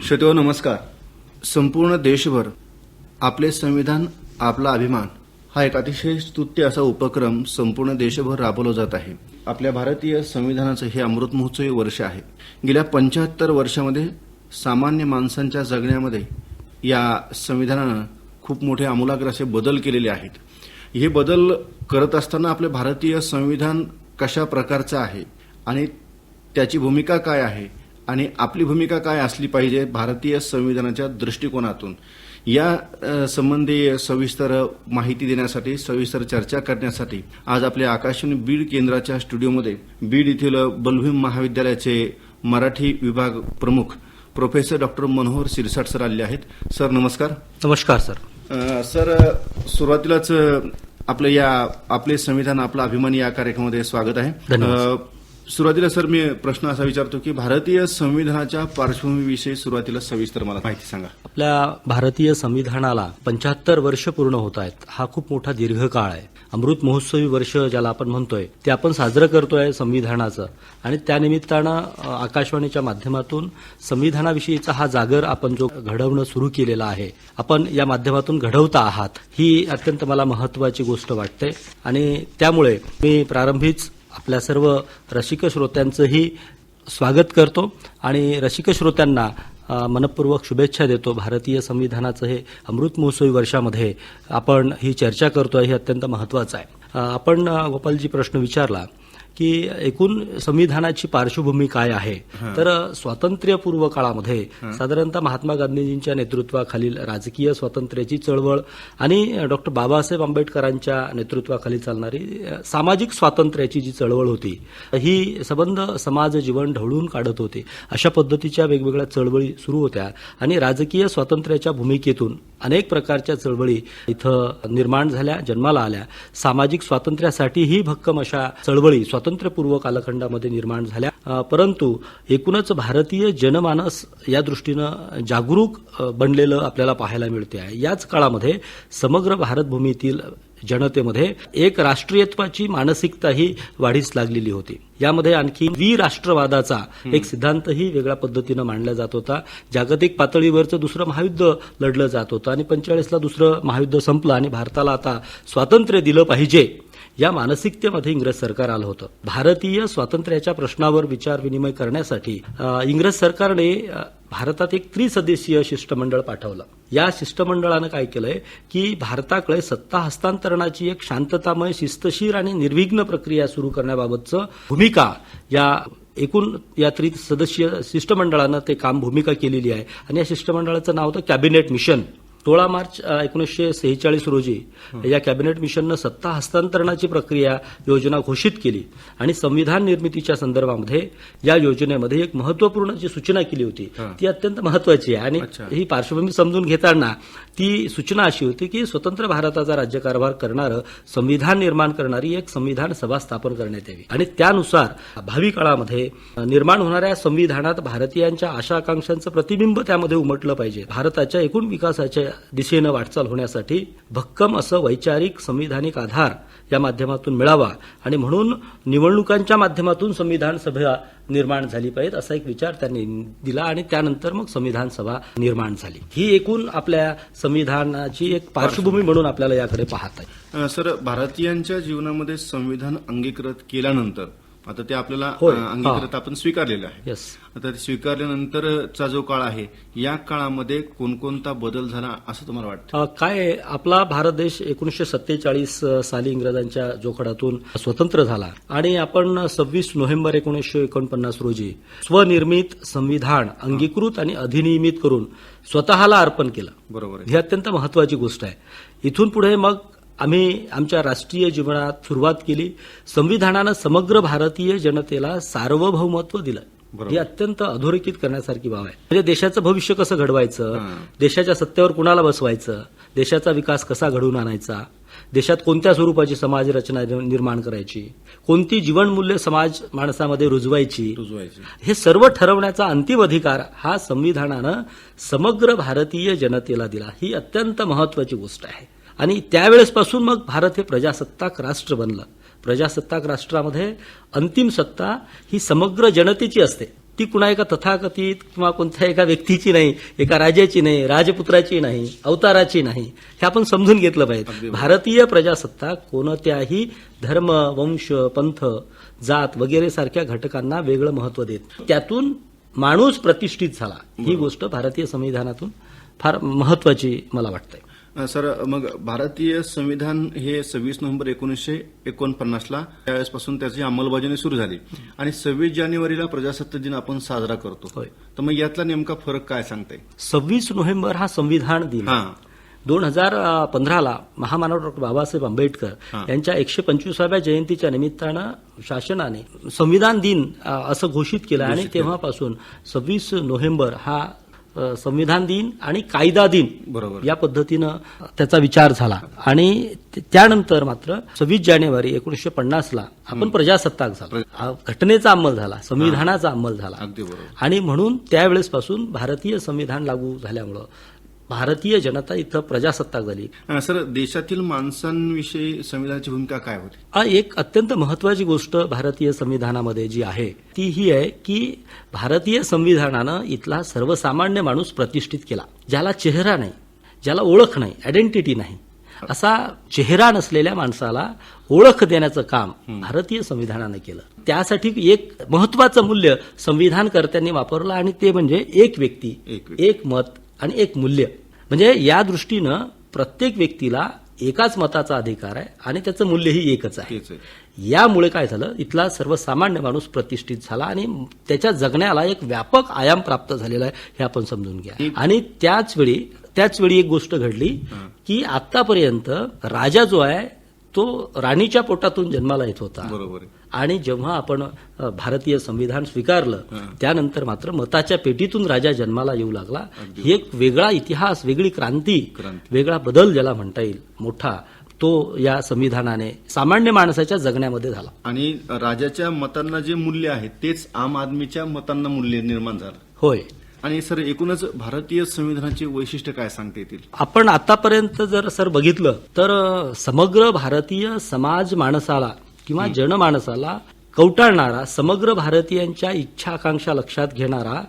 श्रोतेहो नमस्कार. संपूर्ण देशभर आपले संविधान आपला अभिमान हा एक अतिशय स्तुत्य असा उपक्रम संपूर्ण देशभर राबवला जात आहे. आपल्या भारतीय संविधानाचं हे अमृत महोत्सवी वर्ष आहे. गेल्या 75 वर्षामध्ये सामान्य माणसांच्या जगण्यामध्ये या संविधानानं खूप मोठे आमूलाग्र असे बदल केलेले आहेत. हे बदल करत असताना आपले भारतीय संविधान कशा प्रकारचं आहे आणि त्याची भूमिका काय आहे आणि आपली भूमिका काय असली पाहिजे भारतीय संविधानाच्या दृष्टिकोनातून या संबंधी सविस्तर माहिती देण्यासाठी, सविस्तर चर्चा करण्यासाठी आज आपल्या आकाशवाणी बीड केंद्राच्या स्टुडिओमध्ये बीड येथील बलभीम महाविद्यालयाचे मराठी विभाग प्रमुख professor doctor Manohar Sirsat sir आले आहेत. सर नमस्कार. नमस्कार सर. सर सुरुवातीलाच आपले संविधान आपला अभिमान या कार्यक्रमामध्ये स्वागत आहे. धन्यवाद. सुरुवातीला सर मी प्रश्न असा विचारतो की भारतीय संविधानाच्या पार्श्वभूमीविषयी सुरुवातीला सविस्तर मला माहिती सांगा. आपल्या भारतीय संविधानाला 75 वर्ष पूर्ण होत आहेत. हा खूप मोठा दीर्घकाळ आहे. अमृत महोत्सवी वर्ष ज्याला आपण म्हणतोय ते आपण साजरं करतोय संविधानाचं, आणि त्यानिमित्तानं आकाशवाणीच्या माध्यमातून संविधानाविषयीचा हा जागर आपण जो घडवणं सुरू केलेला आहे, आपण या माध्यमातून घडवता आहात, ही अत्यंत मला महत्वाची गोष्ट वाटते. आणि त्यामुळे मी प्रारंभीच आपल्या सर्व रसिक श्रोत्यांचंही स्वागत करतो आणि रसिक श्रोत्यांना मनपूर्वक शुभेच्छा देतो. भारतीय संविधानाचं हे अमृत महोत्सवी वर्षामध्ये आपण ही चर्चा करतोय, हे अत्यंत महत्वाचं आहे. आपण गोपालजी प्रश्न विचारला की एकूण संविधानाची पार्श्वभूमी काय आहे, तर स्वातंत्र्यपूर्व काळामध्ये साधारणतः महात्मा गांधीजींच्या नेतृत्वाखालील राजकीय स्वातंत्र्याची चळवळ आणि डॉक्टर बाबासाहेब आंबेडकरांच्या नेतृत्वाखाली चालणारी सामाजिक स्वातंत्र्याची जी चळवळ होती, ही संबंध समाज जीवन ढवळून काढत होते. अशा पद्धतीच्या वेगवेगळ्या चळवळी सुरू होत्या आणि राजकीय स्वातंत्र्याच्या भूमिकेतून अनेक प्रकारच्या चळवळी इथं निर्माण झाल्या, जन्माला आल्या. सामाजिक स्वातंत्र्यासाठीही भक्कम अशा चळवळी स्वातंत्र्यपूर्व कालखंडामध्ये निर्माण झाल्या. परंतु एकूणच भारतीय जनमानस या दृष्टीनं जागरूक बनलेलं आपल्याला पाहायला मिळते आहे. याच काळामध्ये समग्र भारतभूमीतील जनतेमध्ये एक राष्ट्रीयत्वाची मानसिकताही वाढीस लागलेली होती. यामध्ये आणखी द्विराष्ट्रवादाचा एक सिद्धांतही वेगळ्या पद्धतीनं मांडला जात होता. जागतिक पातळीवरचं दुसरं महायुद्ध लढलं जात होतं आणि 45ला दुसरं महायुद्ध संपलं आणि भारताला आता स्वातंत्र्य दिलं पाहिजे या मानसिकतेमध्ये इंग्रज सरकार आलं होतं. भारतीय स्वातंत्र्याच्या प्रश्नावर विचार विनिमय करण्यासाठी इंग्रज सरकारने भारतात एक त्रिसदस्यीय शिष्टमंडळ पाठवलं. या शिष्टमंडळानं काय केलंय की भारताकडे सत्ता हस्तांतरणाची एक शांततामय, शिस्तशीर आणि निर्विघ्न प्रक्रिया सुरू करण्याबाबतचं भूमिका या त्रिसदस्यीय शिष्टमंडळानं ते काम भूमिका केलेली आहे. आणि या शिष्टमंडळाचं नाव होतं कॅबिनेट मिशन. 16 मार्च 1946 रोजी या कॅबिनेट मिशननं सत्ता हस्तांतरणाची प्रक्रिया योजना घोषित केली आणि संविधान निर्मितीच्या संदर्भामध्ये या योजनेमध्ये एक महत्वपूर्ण जी सूचना केली होती ती अत्यंत महत्वाची आहे. आणि ही पार्श्वभूमी समजून घेताना ती सूचना अशी होती की स्वतंत्र भारताचा राज्यकारभार करणारं संविधान निर्माण करणारी एक संविधान सभा स्थापन करण्यात यावी आणि त्यानुसार भावी काळामध्ये निर्माण होणाऱ्या संविधानात भारतीयांच्या आशा आकांक्षांचं प्रतिबिंब त्यामध्ये उमटलं पाहिजे. भारताच्या एकूण विकासाच्या दिशेनं वाटचाल होण्यासाठी भक्कम असं वैचारिक संविधानिक आधार या माध्यमातून मिळावा आणि म्हणून निवडणुकांच्या माध्यमातून संविधान सभा निर्माण झाली पाहिजे असा एक विचार त्यांनी दिला आणि त्यानंतर मग संविधान सभा निर्माण झाली. ही एकूण आपल्या संविधानाची एक पार्श्वभूमी म्हणून आपल्याला याकडे पाहता येईल. सर, भारतीयांच्या जीवनामध्ये संविधान अंगीकृत केल्यानंतर आता ते आपल्याला अंगीकृत आपण स्वीकारलेलं आहे. आता ते स्वीकारल्यानंतरचा जो काळ आहे या काळामध्ये कोणकोणता बदल झाला असं तुम्हाला वाटतं? काय आपला भारत देश 1947 साली इंग्रजांच्या जोखडातून स्वतंत्र झाला आणि आपण 26 नोव्हेंबर 1949 रोजी स्वनिर्मित संविधान अंगीकृत आणि अधिनियमित करून स्वतःला अर्पण केलं. बरोबर आहे. ही अत्यंत महत्वाची गोष्ट आहे. इथून पुढे मग आम्ही आमच्या राष्ट्रीय जीवनात सुरुवात केली. संविधानानं समग्र भारतीय जनतेला सार्वभौमत्व दिलं. ही अत्यंत अधोरेखित करण्यासारखी बाब आहे. म्हणजे देशाचं भविष्य कसं घडवायचं, देशाच्या सत्तेवर कुणाला बसवायचं, देशाचा विकास कसा घडवून आणायचा, देशात कोणत्या स्वरूपाची समाज रचना निर्माण करायची, कोणती जीवनमूल्य समाज माणसामध्ये रुजवायची, हे सर्व ठरवण्याचा अंतिम अधिकार हा संविधानानं समग्र भारतीय जनतेला दिला. ही अत्यंत महत्वाची गोष्ट आहे. आणि त्यावेळेसपासून मग भारत हे प्रजासत्ताक राष्ट्र बनलं. प्रजासत्ताक राष्ट्रामध्ये अंतिम सत्ता ही समग्र जनतेची असते. ती कुणा एका तथाकथित किंवा कोणत्या एका व्यक्तीची नाही, एका राजाची नाही, राजपुत्राची नाही, अवताराची नाही, हे आपण समजून घेतलं पाहिजे. भारतीय प्रजासत्ताक कोणत्याही धर्म, वंश, पंथ, जात वगैरे सारख्या घटकांना वेगळं महत्व देत, त्यातून माणूस प्रतिष्ठित झाला, ही गोष्ट भारतीय संविधानातून फार महत्वाची मला वाटतंय. सर, मग भारतीय संविधान हे 26 नोव्हेंबर 1949ला त्यावेळेसपासून त्याची अंमलबजावणी सुरू झाली आणि 26 जानेवारीला प्रजासत्ताक दिन आपण साजरा करतो. होय. तर मग यातला नेमका फरक काय सांगताय? 26 नोव्हेंबर हा संविधान दिन 2015ला महामानव डॉक्टर बाबासाहेब आंबेडकर यांच्या 125व्या जयंतीच्या निमित्तानं शासनाने संविधान दिन असं घोषित केलं आणि तेव्हापासून 26 नोव्हेंबर हा संविधान दिन आणि कायदा दिन बरोबर या पद्धतीनं त्याचा विचार झाला आणि त्यानंतर मात्र 26 जानेवारी 1950ला आपण प्रजासत्ताक झाला, घटनेचा अंमल झाला, संविधानाचा अंमल झाला. अगदी बरोबर. आणि म्हणून त्यावेळेसपासून भारतीय संविधान लागू झाल्यामुळं भारतीय जनता इथं प्रजासत्ताक झाली. सर, देशातील माणसांविषयी संविधानाची भूमिका काय होती? एक अत्यंत महत्वाची गोष्ट भारतीय संविधानामध्ये जी आहे ती ही आहे की भारतीय संविधानानं इथला सर्वसामान्य माणूस प्रतिष्ठित केला, ज्याला चेहरा नाही, ज्याला ओळख नाही, आयडेंटिटी नाही, असा चेहरा नसलेल्या माणसाला ओळख देण्याचं काम भारतीय संविधानानं केलं. त्यासाठी एक महत्वाचं मूल्य संविधानकर्त्यांनी वापरलं आणि ते म्हणजे एक व्यक्ती, एक मत आणि एक मूल्य. म्हणजे या दृष्टीनं प्रत्येक व्यक्तीला एकाच मताचा अधिकार आहे आणि त्याचं मूल्यही एकच आहे. यामुळे काय झालं, इथला सर्वसामान्य माणूस प्रतिष्ठित झाला आणि त्याच्या जगण्याला एक व्यापक आयाम प्राप्त झालेला आहे, हे आपण समजून घ्या. आणि त्याच वेळी एक गोष्ट घडली की आतापर्यंत राजा जो आहे तो राणीच्या पोटातून जन्माला येत होता. बरोबर. आणि जेव्हा आपण भारतीय संविधान स्वीकारलं त्यानंतर मात्र मताच्या पेटीतून राजा जन्माला येऊ लागला. ही एक वेगळा इतिहास, वेगळी क्रांती, वेगळा बदल ज्याला म्हणता येईल मोठा, तो या संविधानाने सामान्य माणसाच्या जगण्यामध्ये झाला. आणि राजाच्या मतांना जे मूल्य आहे तेच आम आदमीच्या मतांना मूल्य निर्माण झालं. होय. आणि सर, एकूणच भारतीय संविधानाची वैशिष्ट्य काय सांगता येतील? आपण आतापर्यंत जर सर बघितलं तर समग्र भारतीय समाज माणसाला किंवा जनमानसाला कवटाळणारा, समग्र भारतीयांच्या इच्छा आकांक्षा लक्षात घेणारा,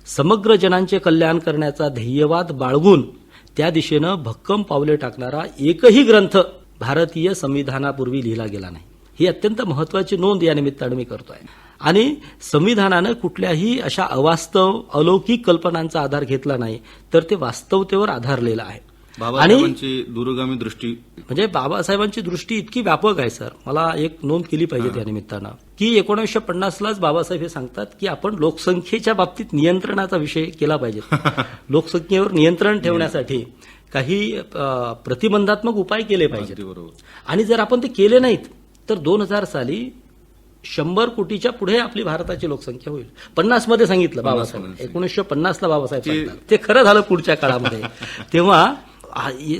समग्र जनांचे कल्याण करण्याचा ध्येयवाद बाळगून त्या दिशेनं भक्कम पावले टाकणारा एकही ग्रंथ भारतीय संविधानापूर्वी लिहिला गेला नाही. ही अत्यंत महत्वाची नोंद या निमित्तानं मी करतोय. आणि संविधानानं कुठल्याही अशा अवास्तव, अलौकिक कल्पनांचा आधार घेतला नाही, तर ते वास्तवतेवर आधारलेलं आहे. बाबासाहेबांची दूरगामी दृष्टी, म्हणजे बाबासाहेबांची दृष्टी इतकी व्यापक आहे सर. मला एक नोंद केली पाहिजे त्या निमित्तानं की 1950लाच बाबासाहेब हे सांगतात की आपण लोकसंख्येच्या बाबतीत नियंत्रणाचा विषय केला पाहिजे. लोकसंख्येवर नियंत्रण ठेवण्यासाठी काही प्रतिबंधात्मक उपाय केले पाहिजेत. आणि जर आपण ते केले नाहीत तर 2000 साली 100 कोटीच्या पुढे आपली भारताची लोकसंख्या होईल. 50 मध्ये सांगितलं बाबासाहेब, 1950ला बाबासाहेब सांगतात. ते खरं झालं पुढच्या काळामध्ये. तेव्हा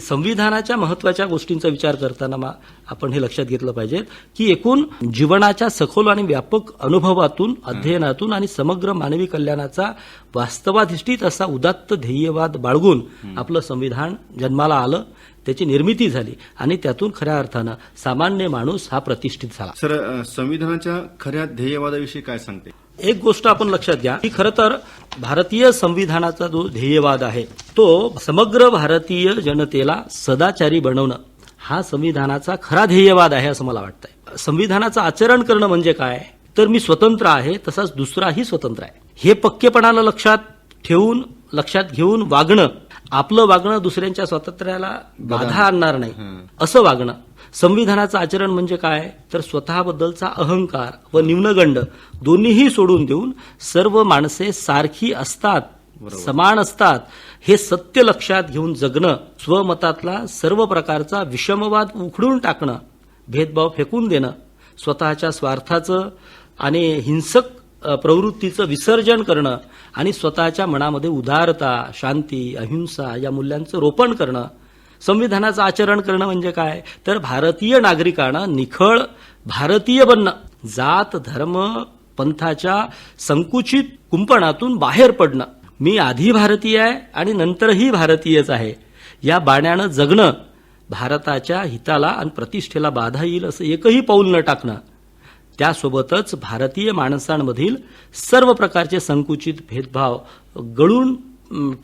संविधानाच्या महत्वाच्या गोष्टींचा विचार करताना आपण हे लक्षात घेतलं पाहिजे की एकूण जीवनाच्या सखोल आणि व्यापक अनुभवातून, अध्ययनातून आणि समग्र मानवी कल्याणाचा वास्तवाधिष्ठित असा उदात्त ध्येयवाद बाळगून आपलं संविधान जन्माला आलं, त्याची निर्मिती झाली आणि त्यातून खऱ्या अर्थानं सामान्य माणूस हा प्रतिष्ठित झाला. सर, संविधानाच्या खऱ्या ध्येयवादाविषयी काय सांगते? एक गोष्ट आपण लक्षात घ्या की खरं तर भारतीय संविधानाचा जो ध्येयवाद आहे तो समग्र भारतीय जनतेला सदाचारी बनवणं हा संविधानाचा खरा ध्येयवाद आहे असं मला वाटतंय. संविधानाचं आचरण करणं म्हणजे काय, तर मी स्वतंत्र आहे तसाच दुसराही स्वतंत्र आहे, हे पक्केपणाला लक्षात घेऊन वागणं, आपलं वागणं दुसऱ्यांच्या स्वातंत्र्याला बाधा आणणार नाही असं वागणं. संविधानाचं आचरण म्हणजे काय, तर स्वतःबद्दलचा अहंकार व न्यूनगंड दोन्हीही सोडून देऊन सर्व माणसे सारखी असतात, समान असतात हे सत्य लक्षात घेऊन जगणं, स्वमतातला सर्व प्रकारचा विषमवाद उखडून टाकणं, भेदभाव फेकून देणं, स्वतःच्या स्वार्थाचं आणि हिंसक प्रवृत्तीचं विसर्जन करणं आणि स्वतःच्या मनामध्ये उदारता, शांती, अहिंसा या मूल्यांचं रोपण करणं. संविधानाचं आचरण करणं म्हणजे काय, तर भारतीय नागरिकांना निखळ भारतीय बनणं, जात, धर्म, पंथाच्या संकुचित कुंपणातून बाहेर पडणं, मी आधी भारतीय आहे आणि नंतरही भारतीयच आहे या बाण्यानं जगणं, भारताच्या हिताला आणि प्रतिष्ठेला बाधा येईल असं एकही पाऊल न टाकणं, त्यासोबतच भारतीय माणसांमधील सर्व प्रकारचे संकुचित भेदभाव गळून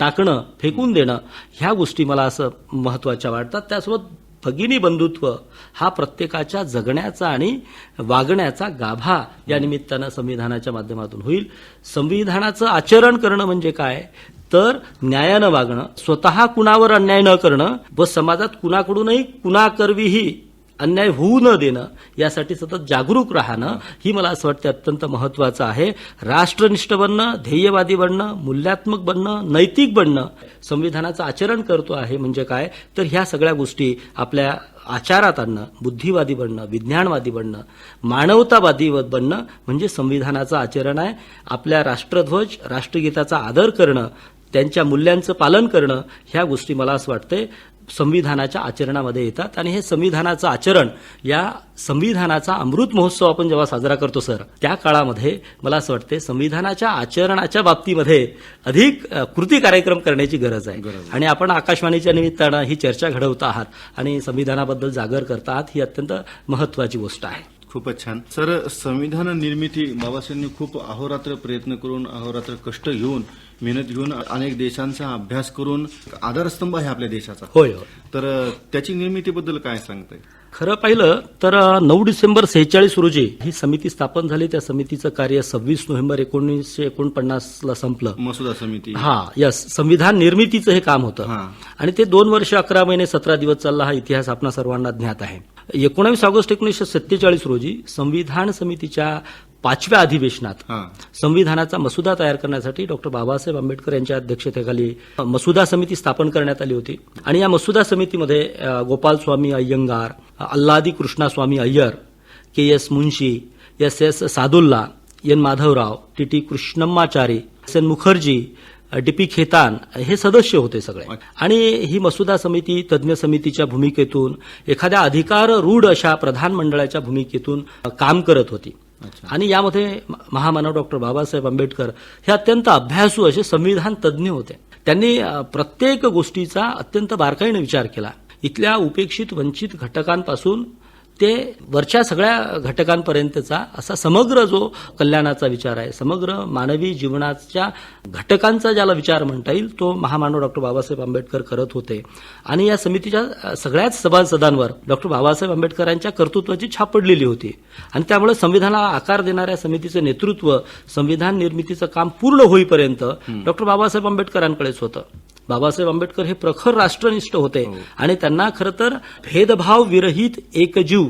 टाकणं, फेकून देणं, ह्या गोष्टी मला असं महत्त्वाच्या वाटतात. त्यासोबत भगिनी बंधुत्व हा प्रत्येकाच्या जगण्याचा आणि वागण्याचा गाभा या निमित्तानं संविधानाच्या माध्यमातून होईल. संविधानाचं आचरण करणं म्हणजे काय, तर न्यायानं वागणं, स्वतः कुणावर अन्याय न करणं व समाजात कुणाकडूनही कुणाकरवीही अन्याय होऊ न देणं, यासाठी सतत जागरूक राहणं, ही मला असं वाटतं अत्यंत महत्त्वाचं आहे. राष्ट्रनिष्ठ बनणं, ध्येयवादी बनणं, मूल्यात्मक बनणं, नैतिक बनणं, संविधानाचं आचरण करतो आहे म्हणजे काय, तर ह्या सगळ्या गोष्टी आपल्या आचारात आणणं, बुद्धिवादी बनणं, विज्ञानवादी बनणं, मानवतावादी बनणं म्हणजे संविधानाचं आचरण आहे. आपल्या राष्ट्रध्वज, राष्ट्रगीताचा आदर करणं, त्यांच्या मूल्यांचं पालन करणं, ह्या गोष्टी मला असं वाटतंय संविधानाच्या आचरणामध्ये येतात. आणि हे संविधानाचं आचरण, या संविधानाचा अमृत महोत्सव आपण जेव्हा साजरा करतो सर, त्या काळामध्ये मला असं वाटते संविधानाच्या आचरणाच्या बाबतीमध्ये अधिक कृती कार्यक्रम करण्याची गरज आहे. आणि आपण आकाशवाणीच्या निमित्तानं ही चर्चा घडवत आहात आणि संविधानाबद्दल जागर करता आहात, ही अत्यंत महत्त्वाची गोष्ट आहे. खूपच छान सर. संविधान निर्मिती बाबासाहेबांनी खूप अहोरात्र प्रयत्न करून, अहोरात्र कष्ट घेऊन, मेहनत घेऊन, अनेक देशांचा अभ्यास करून आधारस्तंभ आहे आपल्या देशाचा. होय. तर त्याची निर्मितीबद्दल काय सांगताय? खरं पाहिलं तर 9 डिसेंबर 46 रोजी ही समिती स्थापन झाली. त्या समितीचं कार्य 26 नोव्हेंबर 1949ला संपलं. मसुदा समिती. यस, संविधान निर्मितीचं हे काम होतं. आणि ते 2 वर्ष 11 महिने 17 दिवस चालला. हा इतिहास आपणा सर्वांना ज्ञात आहे. 19 ऑगस्ट 1947 रोजी संविधान समितीच्या 5व्या अधिवेशनात संविधानाचा मसुदा तयार करण्यासाठी डॉक्टर बाबासाहेब आंबेडकर यांच्या अध्यक्षतेखाली मसुदा समिती स्थापन करण्यात आली होती. आणि या मसुदा समितीमध्ये गोपाल स्वामी अय्यंगार, अल्लादी कृष्णास्वामी अय्यर, के.एस. मुन्शी, एस.एस. सादुल्ला, एन. माधवराव, टी.टी. कृष्णम्माचारी, एस.एन. मुखर्जी, डी.पी. खेतान हे सदस्य होते सगळे. आणि ही मसुदा समिती तज्ज्ञ समितीच्या भूमिकेतून, एखाद्या अधिकाररूढ अशा प्रधान मंडळाच्या भूमिकेतून काम करत होती. आणि यामध्ये महामानव डॉक्टर बाबासाहेब आंबेडकर हे अत्यंत अभ्यासू असे संविधान तज्ज्ञ होते. त्यांनी प्रत्येक गोष्टीचा अत्यंत बारकाईने विचार केला. इथल्या उपेक्षित वंचित घटकांपासून ते वरच्या सगळ्या घटकांपर्यंतचा असा समग्र जो कल्याणाचा विचार आहे, समग्र मानवी जीवनाच्या घटकांचा ज्याला विचार म्हणता येईल, तो महामानव डॉक्टर बाबासाहेब आंबेडकर करत होते. आणि या समितीच्या सगळ्याच सभासदांवर डॉक्टर बाबासाहेब आंबेडकरांच्या कर्तृत्वाची छाप पडलेली होती. आणि त्यामुळे संविधानाला आकार देणाऱ्या समितीचं नेतृत्व संविधान निर्मितीचं काम पूर्ण होईपर्यंत डॉक्टर बाबासाहेब आंबेडकरांकडेच होतं. बाबासाहेब आंबेडकर हे प्रखर राष्ट्रनिष्ठ होते. आणि त्यांना खरं तर भेदभाव विरहित एकजीव,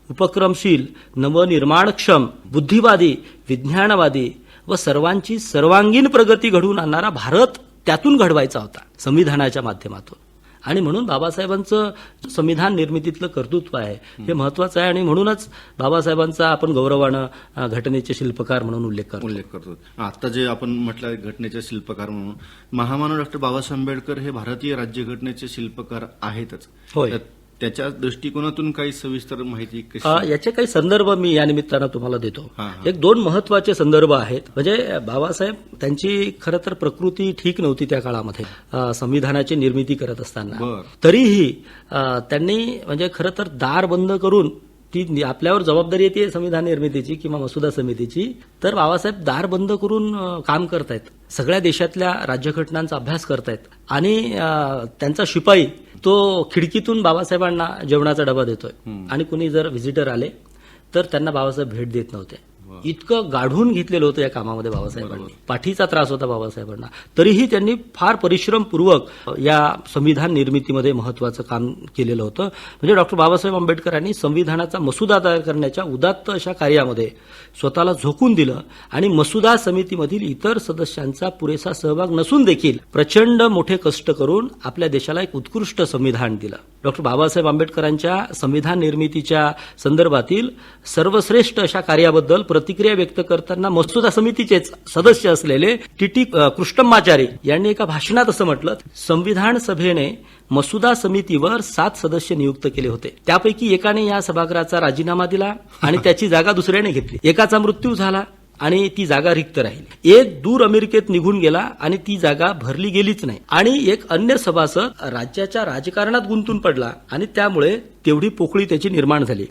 उपक्रमशील, नवनिर्माणक्षम, बुद्धिवादी, विज्ञानवादी व सर्वांची सर्वांगीण प्रगती घडवून आणणारा भारत त्यातून घडवायचा होता संविधानाच्या माध्यमातून. आणि म्हणून बाबासाहेबांचं संविधान निर्मितीतलं कर्तृत्व आहे हे महत्वाचं आहे. आणि म्हणूनच बाबासाहेबांचा आपण गौरवानं घटनेचे शिल्पकार म्हणून उल्लेख करतो. आता जे आपण म्हटलं घटनेचे शिल्पकार म्हणून, महामानव डॉक्टर बाबासाहेब आंबेडकर हे भारतीय राज्यघटनेचे शिल्पकार आहेतच. होय. त्याच्या दृष्टिकोनातून काही सविस्तर माहिती याचे काही संदर्भ मी या निमित्तानं तुम्हाला देतो. 1-2 महत्वाचे संदर्भ आहेत. म्हणजे बाबासाहेब त्यांची खरं तर प्रकृती ठीक नव्हती त्या काळामध्ये संविधानाची निर्मिती करत असताना. तरीही त्यांनी म्हणजे खरं तर दार बंद करून, ती आपल्यावर जबाबदारी येते संविधान निर्मितीची किंवा मसुदा समितीची, तर बाबासाहेब दार बंद करून काम करतायत. सगळ्या देशातल्या राज्यघटनांचा अभ्यास करतायत. आणि त्यांचा शिपाई तो खिडकीतून बाबासाहेबांना जेवणाचा डबा देतोय. आणि कुणी जर व्हिजिटर आले तर त्यांना बाबासाहेब भेट देत नव्हते. इतकं गाढून घेतलेलं होतं या कामामध्ये बाबासाहेबांनी. पाठीचा त्रास होता बाबासाहेबांना. तरीही त्यांनी फार परिश्रमपूर्वक या संविधान निर्मितीमध्ये महत्वाचं काम केलेलं होतं. म्हणजे डॉक्टर बाबासाहेब आंबेडकरांनी संविधानाचा मसुदा तयार करण्याच्या उदात्त अशा कार्यामध्ये स्वतःला झोकून दिलं. आणि मसुदा समितीमधील इतर सदस्यांचा पुरेसा सहभाग नसून देखील प्रचंड मोठे कष्ट करून आपल्या देशाला एक उत्कृष्ट संविधान दिलं. डॉक्टर बाबासाहेब आंबेडकरांच्या संविधान निर्मितीच्या संदर्भातील सर्वश्रेष्ठ अशा कार्याबद्दल प्रतिक्रिया व्यक्त करताना मसुदा समितीचेच सदस्य असलेले टी.टी. कृष्णम्माचारी यांनी एका भाषणात असं म्हटलं, संविधान सभेने मसुदा समितीवर 7 सदस्य नियुक्त केले होते. त्यापैकी एकाने या सभागृहाचा राजीनामा दिला आणि त्याची जागा दुसऱ्याने घेतली. एकाचा मृत्यू झाला आणि ती जागा रिक्त राहिली. एक दूर अमेरिकेत निघून गेला आणि ती जागा भरली गेलीच नाही. आणि एक अन्य सभासद राज्याच्या राजकारणात गुंतून पडला आणि त्यामुळे तेवढी पोकळी त्याची निर्माण झाली.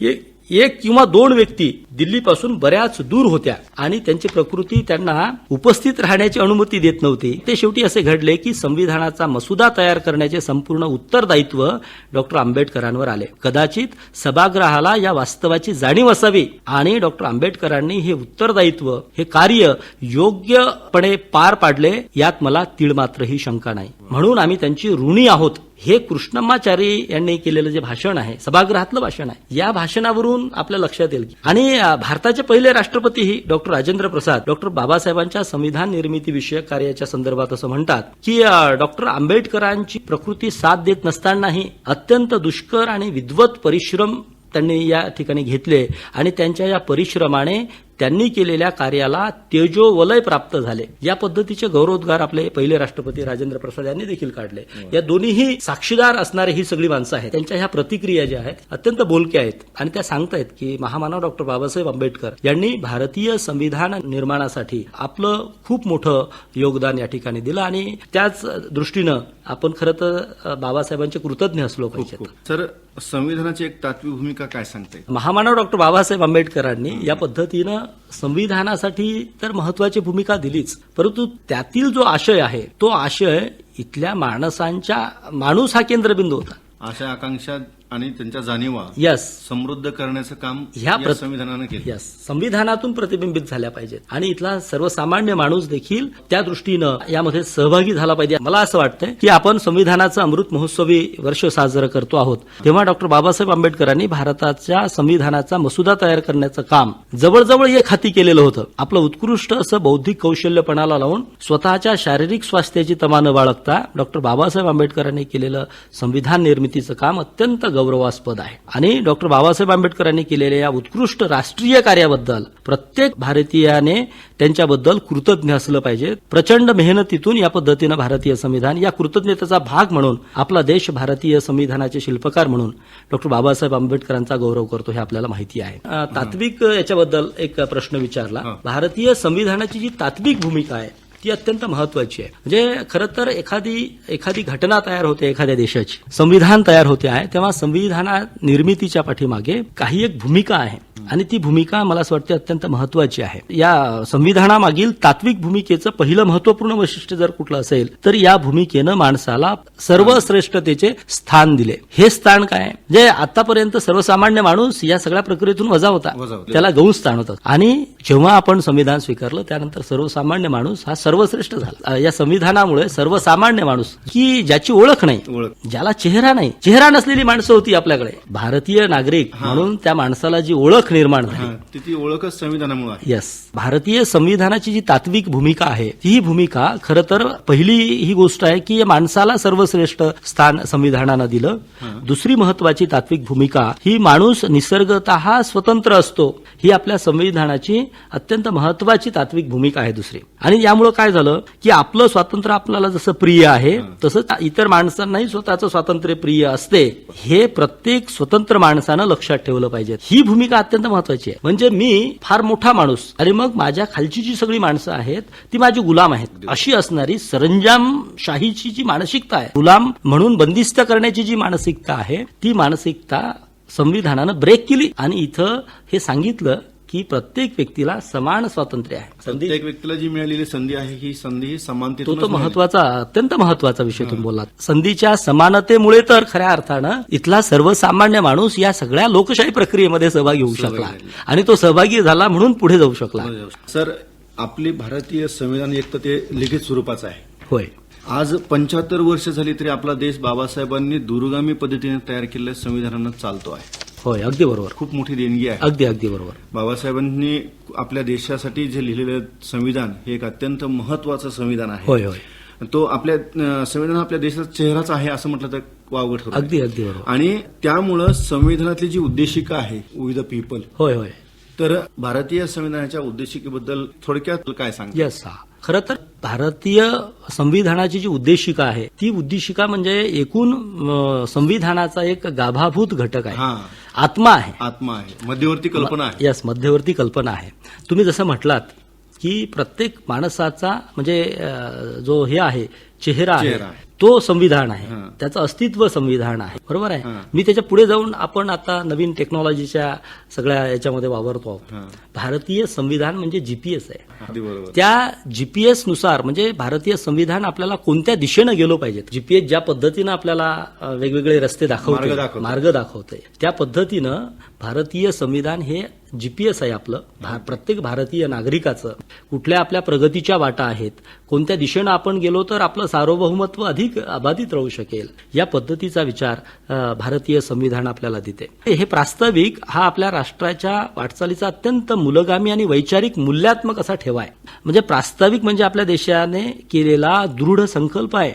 एक किंवा दोन व्यक्ती दिल्लीपासून बऱ्याच दूर होत्या आणि त्यांची प्रकृती त्यांना उपस्थित राहण्याची अनुमती देत नव्हती. ते शेवटी असे घडले की संविधानाचा मसुदा तयार करण्याचे संपूर्ण उत्तरदायित्व डॉक्टर आंबेडकरांवर आले. कदाचित सभागृहाला या वास्तवाची जाणीव असावी आणि डॉक्टर आंबेडकरांनी हे उत्तरदायित्व, हे कार्य योग्यपणे पार पाडले यात मला तीळ मात्रही शंका नाही. म्हणून आम्ही त्यांची ऋणी आहोत. हे कृष्णम्माचारी यांनी केलेलं जे भाषण आहे, सभागृहातलं भाषण आहे, या भाषणावरून आपल्या लक्षात येईल की आणि भारताचे पहिले राष्ट्रपतीही डॉक्टर राजेंद्र प्रसाद डॉक्टर बाबासाहेबांच्या संविधान निर्मिती विषयक कार्याच्या संदर्भात असं म्हणतात की डॉक्टर आंबेडकरांची प्रकृती साथ देत नसतानाही अत्यंत दुष्कर आणि विद्वत परिश्रम त्यांनी या ठिकाणी घेतले आणि त्यांच्या या परिश्रमाने त्यांनी केलेल्या कार्याला तेजोवलय प्राप्त झाले. या पद्धतीचे गौरवोद्गार आपले पहिले राष्ट्रपती राजेंद्र प्रसाद यांनी देखील काढले. या दोन्हीही साक्षीदार असणारी ही सगळी माणसं आहेत. त्यांच्या ह्या प्रतिक्रिया ज्या आहेत अत्यंत बोलक्या आहेत आणि त्या सांगतायत की महामानव डॉक्टर बाबासाहेब आंबेडकर यांनी भारतीय संविधान निर्माणासाठी आपलं खूप मोठं योगदान या ठिकाणी दिलं आणि त्याच दृष्टीनं आपण खरं तर बाबासाहेबांचे कृतज्ञ असलो पाहिजेत. सर, संविधानाची एक तात्विक भूमिका काय सांगते? महामानव डॉक्टर बाबासाहेब आंबेडकरांनी या पद्धतीनं संविधानासाठी तर महत्वाची भूमिका दिलीच, परंतु त्यातील जो आशय आहे तो आशय इथल्या माणूस हा केंद्रबिंदू होता. आशा, आकांक्षा आणि त्यांच्या जाणीवा समृद्ध करण्याचं काम या संविधानानं केलं. संविधानातून प्रतिबिंबित झाल्या पाहिजेत आणि इथला सर्वसामान्य माणूस देखील त्या दृष्टीनं यामध्ये सहभागी झाला पाहिजे. मला असं वाटतंय की आपण संविधानाचं अमृत महोत्सवी वर्ष साजरं करतो आहोत तेव्हा डॉक्टर बाबासाहेब आंबेडकरांनी भारताच्या संविधानाचा मसुदा तयार करण्याचं काम जवळजवळ एक हाती केलेलं होतं. आपलं उत्कृष्ट असं बौद्धिक कौशल्यपणाला लावून स्वतःच्या शारीरिक स्वास्थ्याची तमा न बाळगता डॉक्टर बाबासाहेब आंबेडकरांनी केलेलं संविधान निर्मितीचं काम अत्यंत गौरवास्पद आहे आणि डॉक्टर बाबासाहेब आंबेडकरांनी केलेल्या या उत्कृष्ट राष्ट्रीय कार्याबद्दल प्रत्येक भारतीयाने त्यांच्याबद्दल कृतज्ञ असलं पाहिजे. प्रचंड मेहनतीतून या पद्धतीनं भारतीय संविधान, या कृतज्ञतेचा भाग म्हणून आपला देश भारतीय संविधानाचे शिल्पकार म्हणून डॉक्टर बाबासाहेब आंबेडकरांचा गौरव करतो हे आपल्याला माहिती आहे. तात्विक याच्याबद्दल एक प्रश्न विचारला. भारतीय संविधानाची जी तात्विक भूमिका आहे ती अत्यंत महत्वाची आहे. म्हणजे खरं तर एखादी घटना तयार होते, एखाद्या देशाची संविधान तयार होते आहे तेव्हा संविधाना निर्मितीच्या पाठीमागे काही एक भूमिका आहे आणि ती भूमिका मला असं वाटतं अत्यंत महत्वाची आहे. या संविधानामागील तात्विक भूमिकेचं पहिलं महत्वपूर्ण वैशिष्ट्य जर कुठलं असेल तर या भूमिकेनं माणसाला सर्वश्रेष्ठतेचे स्थान दिले. हे स्थान काय म्हणजे आतापर्यंत सर्वसामान्य माणूस या सगळ्या प्रक्रियेतून वजा होता, त्याला गौण स्थान होतं आणि जेव्हा आपण संविधान स्वीकारलं त्यानंतर सर्वसामान्य माणूस हा सर्वश्रेष्ठ झाला. या संविधानामुळे सर्वसामान्य माणूस की ज्याची ओळख नाही, ज्याला चेहरा नाही, चेहरा नसलेली माणसं होती आपल्याकडे, भारतीय नागरिक म्हणून त्या माणसाला जी ओळख निर्माण झाली ती ओळखच संविधानामुळे. यस, भारतीय संविधानाची जी तात्विक भूमिका आहे ही भूमिका खरं तर पहिली ही गोष्ट आहे की माणसाला सर्वश्रेष्ठ स्थान संविधानानं दिलं. दुसरी महत्वाची तात्विक भूमिका ही माणूस निसर्गतः स्वतंत्र असतो, ही आपल्या संविधानाची अत्यंत महत्वाची तात्विक भूमिका आहे दुसरी. आणि यामुळे काय झालं की आपलं स्वातंत्र्य आपल्याला जसं प्रिय आहे तसंच इतर माणसांनाही स्वतःचं स्वातंत्र्य प्रिय असते, हे प्रत्येक स्वतंत्र माणसानं लक्षात ठेवलं पाहिजे. ही भूमिका अत्यंत महत्वाची आहे. म्हणजे मी फार मोठा माणूस आणि मग माझ्या खालची जी सगळी माणसं आहेत ती माझी गुलाम आहेत, अशी असणारी सरंजामशाहीची जी मानसिकता आहे, गुलाम म्हणून बंदिस्त करण्याची जी मानसिकता आहे ती मानसिकता संविधानानं ब्रेक केली आणि इथं हे सांगितलं की प्रत्येक व्यक्तीला समान स्वातंत्र्य आहे. प्रत्येक व्यक्तीला जी मिळालेली संधी आहे ही संधी समानतेतून तो महत्वाचा, अत्यंत महत्वाचा विषय तुम्ही बोललात. संधीच्या समानतेमुळे तर खऱ्या अर्थानं इथला सर्वसामान्य माणूस या सगळ्या लोकशाही प्रक्रियेमध्ये सहभागी होऊ शकला आणि तो सहभागी झाला म्हणून पुढे जाऊ शकला. सर, आपले भारतीय संविधान एक तर ते लिखित स्वरूपाचं आहे. होय. आज 75 वर्ष झाली तरी आपला देश बाबासाहेबांनी दूरगामी पद्धतीने तयार केलेल्या संविधानानं चालतो आहे. होय, अगदी बरोबर. खूप मोठी देणगी आहे. अगदी बरोबर. बाबासाहेबांनी आपल्या देशासाठी जे लिहिलेलं संविधान हे एक अत्यंत महत्वाचं संविधान आहे. होय होय. तो आपल्या संविधान आपल्या देशाचा चेहराच आहे असं म्हटलं तर वावगं ठरतं. अगदी बरोबर. आणि त्यामुळं संविधानातली जी उद्देशिका आहे वी द पीपल, होय होय, तर भारतीय संविधानाच्या उद्देशिकेबद्दल थोडक्यात काय सांगता? यस, खरं तर भारतीय संविधानाची जी उद्देशिका आहे ती उद्देशिका म्हणजे एकूण संविधानाचा एक गाभाभूत घटक आहे, आत्मा आहे, मध्यवर्ती कल्पना आहे. यस, मध्यवर्ती कल्पना आहे. तुम्ही जसं म्हटलात की प्रत्येक माणसाचा म्हणजे जो हे आहे चेहरा आहे चेहरा आहे. तो संविधान आहे, हां. त्याचं अस्तित्व संविधान आहे. बरोबर आहे. हां. मी त्याच्या पुढे जाऊन आपण आता नवीन टेक्नॉलॉजीच्या सगळ्या याच्यामध्ये वावरतो आहोत. हां. भारतीय संविधान म्हणजे जीपीएस आहे. अगदी बरोबर. त्या जीपीएस नुसार म्हणजे भारतीय संविधान आपल्याला कोणत्या दिशेनं गेलो पाहिजे. जीपीएस ज्या पद्धतीनं आपल्याला वेगवेगळे रस्ते मार्ग मार्ग दाखवते त्या पद्धतीनं भारतीय संविधान हे जीपीएस आहे आपलं. प्रत्येक भारतीय नागरिकाचं कुठल्या आपल्या प्रगतीच्या वाटा आहेत, कोणत्या दिशेनं आपण गेलो तर आपलं सार्वभौमत्व अधिक अबाधित राहू शकेल, या पद्धतीचा विचार भारतीय संविधान आपल्याला देते. हे प्रास्ताविक हा आपल्या राष्ट्राच्या वाटचालीचा अत्यंत मूलगामी आणि वैचारिक मूल्यात्मक असा ठेवा आहे. म्हणजे प्रास्ताविक म्हणजे आपल्या देशाने केलेला दृढ संकल्प आहे,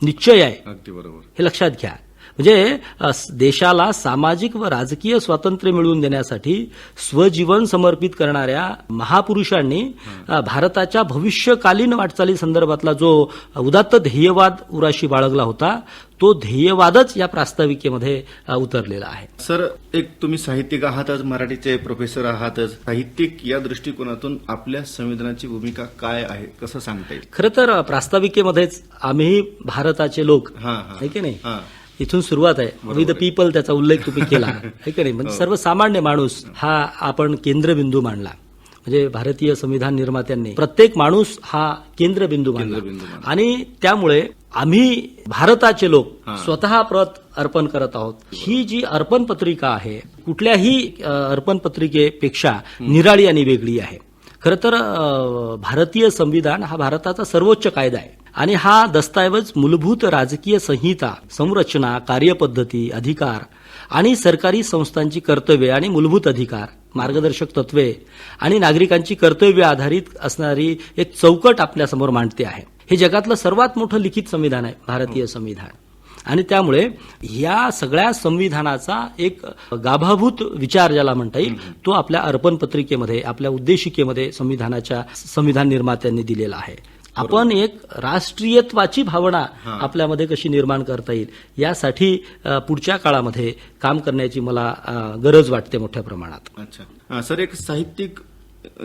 निश्चय आहे. अगदी बरोबर. हे लक्षात घ्या. म्हणजे देशाला सामाजिक व राजकीय स्वातंत्र्य मिळवून देण्यासाठी स्वजीवन समर्पित करणाऱ्या महापुरुषांनी भारताच्या भविष्यकालीन वाटचाली संदर्भातला जो उदात्त ध्येयवाद उराशी बाळगला होता, तो ध्येयवादच या प्रास्ताविकेमध्ये उतरलेला आहे. सर, एक तुम्ही साहित्यिक आहातच, मराठीचे प्रोफेसर आहातच. साहित्यिक या दृष्टिकोनातून आपल्या संविधानाची भूमिका काय आहे, कसं सांगता येईल? खरं तर प्रास्ताविकेमध्येच आम्ही भारताचे लोक, हां, आहे की नाही, हां. इथून सुरुवात आहे. विथ द पीपल त्याचा उल्लेख तुम्ही केला आहे की नाही. म्हणजे सर्वसामान्य माणूस हा आपण केंद्रबिंदू मांडला. म्हणजे भारतीय संविधान निर्मात्यांनी प्रत्येक माणूस हा केंद्रबिंदू मांडला. आणि त्यामुळे आम्ही भारताचे लोक स्वतः प्रत अर्पण करत आहोत. ही जी अर्पण पत्रिका आहे कुठल्याही अर्पण पत्रिकेपेक्षा निराळी आणि वेगळी आहे. खरं तर भारतीय संविधान हा भारताचा सर्वोच्च कायदा आहे आणि हा दस्तऐवज मूलभूत राजकीय संहिता, संरचना, कार्यपद्धती, अधिकार आणि सरकारी संस्थांची कर्तव्ये आणि मूलभूत अधिकार, मार्गदर्शक तत्वे आणि नागरिकांची कर्तव्य आधारित असणारी एक चौकट आपल्यासमोर मांडते आहे. हे जगातलं सर्वात मोठं लिखित संविधान आहे भारतीय संविधान. आणि त्यामुळे या सगळ्या संविधानाचा एक गाभाभूत विचार ज्याला म्हणता येईल तो आपल्या अर्पण पत्रिकेमध्ये, आपल्या उद्देशिकेमध्ये संविधान निर्मात्यांनी दिलेला आहे. आपण एक राष्ट्रीयत्वाची भावना आपल्यामध्ये कशी निर्माण करता येईल यासाठी पुढच्या काळामध्ये काम करण्याची मला गरज वाटते मोठ्या प्रमाणात. अच्छा सर, एक साहित्यिक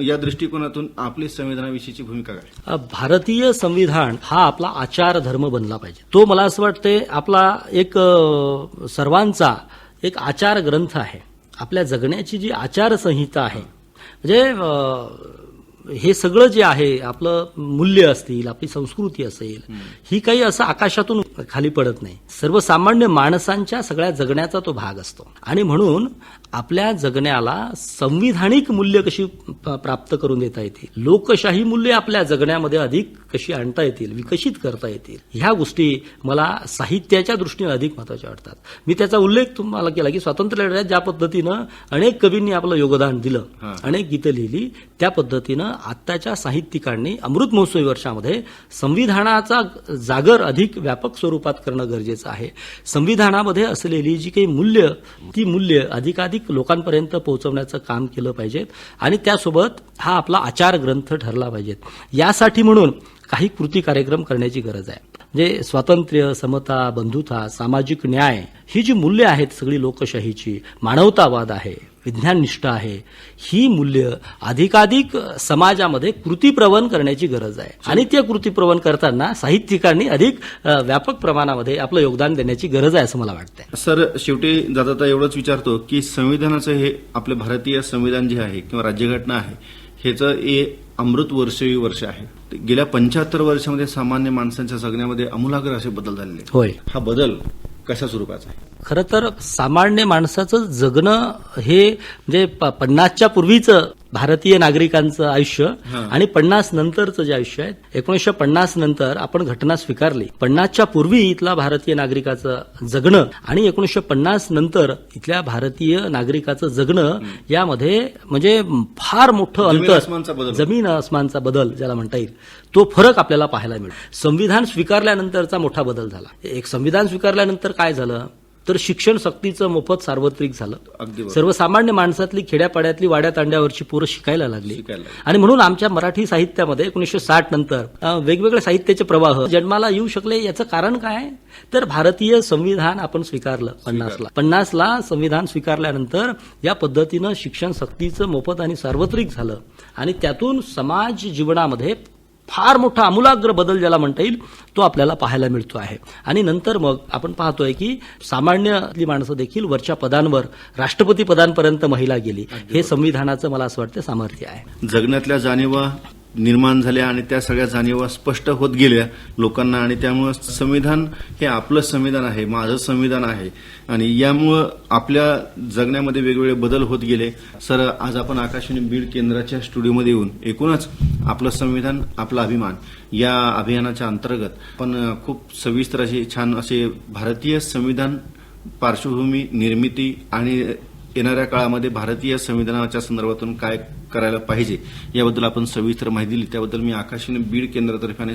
या दृष्टिकोनातून आपली संविधानाविषयीची भूमिका काय? भारतीय संविधान हा आपला आचार धर्म बनला पाहिजे. तो मला असं वाटते आपला एक सर्वांचा एक आचार ग्रंथ आहे. आपल्या जगण्याची जी आचारसंहिता आहे, म्हणजे हे सगळं जे आहे आपलं मूल्य असतील, आपली संस्कृती असेल, ही काही असं आकाशातून खाली पडत नाही. सर्वसामान्य माणसांच्या सगळ्या जगण्याचा तो भाग असतो. आणि म्हणून आपल्या जगण्याला संविधानिक मूल्य कशी प्राप्त करून देता येतील, लोकशाही मूल्य आपल्या जगण्यामध्ये अधिक कशी आणता येतील, विकसित करता येतील, ह्या गोष्टी मला साहित्याच्या दृष्टीने अधिक महत्वाच्या वाटतात. मी त्याचा उल्लेख तुम्हाला केला की स्वातंत्र्य लढ्यात ज्या पद्धतीनं अनेक कवींनी आपलं योगदान दिलं, अनेक गीतं लिहिली, त्या पद्धतीनं आत्ताच्या साहित्यिकांनी अमृत महोत्सवी वर्षामध्ये संविधानाचा जागर अधिक व्यापक स्वरूपात करणं गरजेचं आहे. संविधानामध्ये असलेली जी काही मूल्य, ती मूल्य अधिकाधिक लोकांपर्यंत पोहोचवण्याचं काम केलं पाहिजे आणि त्यासोबत हा आपला आचार ग्रंथ ठरला पाहिजे. यासाठी म्हणून काही कृती कार्यक्रम करण्याची गरज आहे. म्हणजे स्वातंत्र्य, समता, बंधुता, सामाजिक न्याय ही जी मूल्य आहेत सगळी लोकशाहीची, मानवतावाद आहे, विज्ञाननिष्ठा आहे, ही मूल्य अधिकाधिक समाजामध्ये कृतीप्रवण करण्याची गरज आहे. आणि ते कृतीप्रवण करताना साहित्यिकांनी अधिक व्यापक प्रमाणामध्ये आपलं योगदान देण्याची गरज आहे असं मला वाटतंय. सर, शेवटी जाता एवढंच विचारतो की संविधानाचं हे आपले भारतीय संविधान जे आहे किंवा राज्यघटना आहे, ह्याचं हे अमृत वर्षवी वर्ष आहे. गेल्या 75 वर्षामध्ये सामान्य माणसांच्या जगण्यामध्ये आमूलाग्र असे बदल झालेले. होय. हा बदल कशा स्वरूपाचा आहे? खरं तर सामान्य माणसाचं जगणं हे म्हणजे 50च्या पूर्वीचं भारतीय नागरिकांचं आयुष्य आणि 50 नंतरचं जे आयुष्य आहे, 1950 नंतर आपण घटना स्वीकारली. 50च्या पूर्वी इथला भारतीय नागरिकाचं जगणं आणि 1950 नंतर इथल्या भारतीय नागरिकाचं जगणं यामध्ये म्हणजे फार मोठं अंतर, जमीन आसमानचा बदल ज्याला म्हणता येईल, तो फरक आपल्याला पाहायला मिळतो. संविधान स्वीकारल्यानंतरचा मोठा बदल झाला. एक संविधान स्वीकारल्यानंतर काय झालं तर शिक्षण सक्तीचं मोफत सार्वत्रिक झालं. अगदी बरोबर. सर्वसामान्य माणसातली खेड्यापाड्यातली वाड्या तांड्यावरची पोरं शिकायला लागली. शिकायला लागली. आणि म्हणून आमच्या मराठी साहित्यामध्ये 1960 नंतर वेगवेगळे साहित्याचे प्रवाह जन्माला येऊ शकले. याचं कारण काय? तर भारतीय संविधान आपण स्वीकारलं 50ला संविधान स्वीकारल्यानंतर या पद्धतीनं शिक्षण सक्तीचं मोफत आणि सार्वत्रिक झालं आणि त्यातून समाज जीवनामध्ये फार मोठा आमूलाग्र बदल ज्याला म्हणता येईल तो आपल्याला पाहायला मिळतो आहे. आणि नंतर मग आपण पाहतोय की सामान्यातली माणसं देखील वरच्या पदांवर राष्ट्रपती पदांपर्यंत महिला गेली. हे संविधानाचं मला असं वाटतं सामर्थ्य आहे. जगण्यातल्या जाणीवा निर्माण झाल्या आणि त्या सगळ्या जाणीवा स्पष्ट होत गेल्या लोकांना आणि त्यामुळे संविधान हे आपलं संविधान आहे, माझं संविधान आहे आणि यामुळं आपल्या जगण्यामध्ये वेगवेगळे बदल होत गेले. सर, आज आपण आकाशवाणी बीड केंद्राच्या स्टुडिओमध्ये येऊन एकूणच आपलं संविधान आपला अभिमान या अभियानाच्या अंतर्गत आपण खूप सविस्तर असे छान असे भारतीय संविधान पार्श्वभूमी निर्मिती आणि येणाऱ्या काळामध्ये भारतीय संविधानाच्या संदर्भातून काय करायला पाहिजे याबद्दल आपण सविस्तर माहिती दिली. त्याबद्दल मी आकाशवाणी बीड केंद्रातर्फे